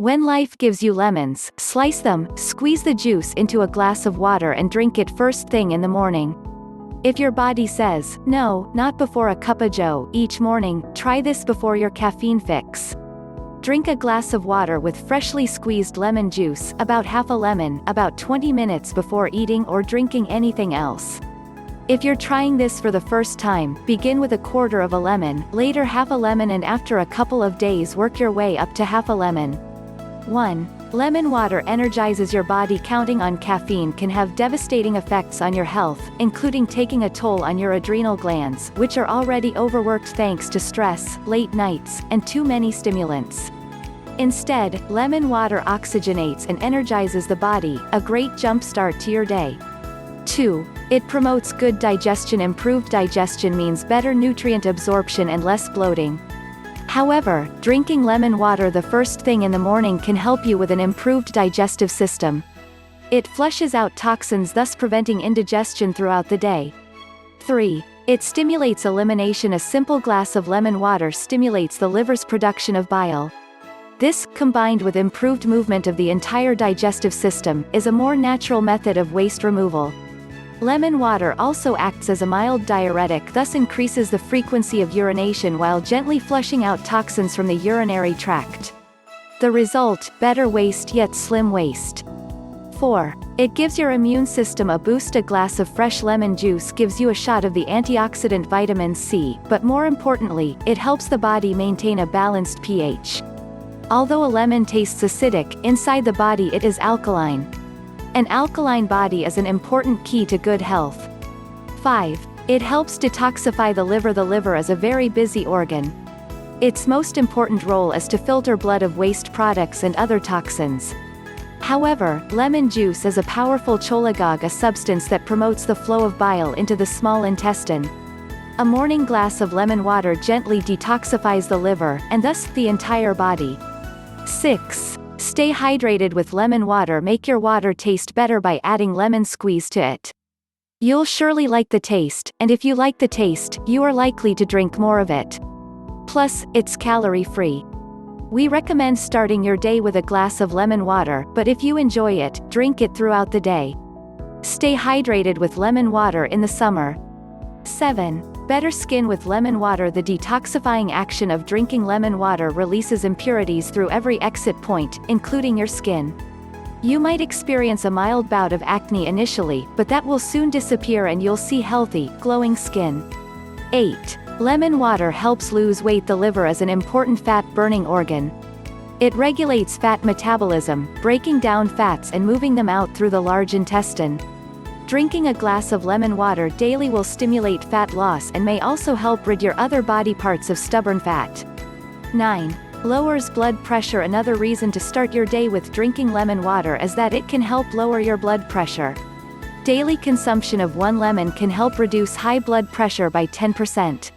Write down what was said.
When life gives you lemons, slice them, squeeze the juice into a glass of water and drink it first thing in the morning. If your body says, no, not before a cup of joe each morning, try this before your caffeine fix. Drink a glass of water with freshly squeezed lemon juice, about half a lemon, about 20 minutes before eating or drinking anything else. If you're trying this for the first time, begin with a quarter of a lemon, later half a lemon, and after a couple of days work your way up to half a lemon. 1. Lemon water energizes your body. Counting on caffeine can have devastating effects on your health, including taking a toll on your adrenal glands, which are already overworked thanks to stress, late nights, and too many stimulants. Instead, lemon water oxygenates and energizes the body, a great jump start to your day. 2. It promotes good digestion. Improved digestion means better nutrient absorption and less bloating. However, drinking lemon water the first thing in the morning can help you with an improved digestive system. It flushes out toxins, thus preventing indigestion throughout the day. 3. It stimulates elimination. A simple glass of lemon water stimulates the liver's production of bile. This, combined with improved movement of the entire digestive system, is a more natural method of waste removal. Lemon water also acts as a mild diuretic, thus increases the frequency of urination while gently flushing out toxins from the urinary tract. The result, better waist yet slim waist. 4. It gives your immune system a boost. A glass of fresh lemon juice gives you a shot of the antioxidant vitamin C, but more importantly, it helps the body maintain a balanced pH. Although a lemon tastes acidic, inside the body it is alkaline. An alkaline body is an important key to good health. 5. It helps detoxify the liver. The liver is a very busy organ. Its most important role is to filter blood of waste products and other toxins. However, lemon juice is a powerful cholagogue, a substance that promotes the flow of bile into the small intestine. A morning glass of lemon water gently detoxifies the liver, and thus, the entire body. 6. Stay hydrated with lemon water. Make your water taste better by adding lemon squeeze to it. You'll surely like the taste, and if you like the taste, you are likely to drink more of it. Plus, it's calorie-free. We recommend starting your day with a glass of lemon water, but if you enjoy it, drink it throughout the day. Stay hydrated with lemon water in the summer. 7. Better skin with lemon water. The detoxifying action of drinking lemon water releases impurities through every exit point, including your skin. You might experience a mild bout of acne initially, but that will soon disappear and you'll see healthy, glowing skin. 8. Lemon water helps lose weight. The liver is an important fat-burning organ. It regulates fat metabolism, breaking down fats and moving them out through the large intestine. Drinking a glass of lemon water daily will stimulate fat loss and may also help rid your other body parts of stubborn fat. 9. Lowers blood pressure. Another reason to start your day with drinking lemon water is that it can help lower your blood pressure. Daily consumption of 1 lemon can help reduce high blood pressure by 10%.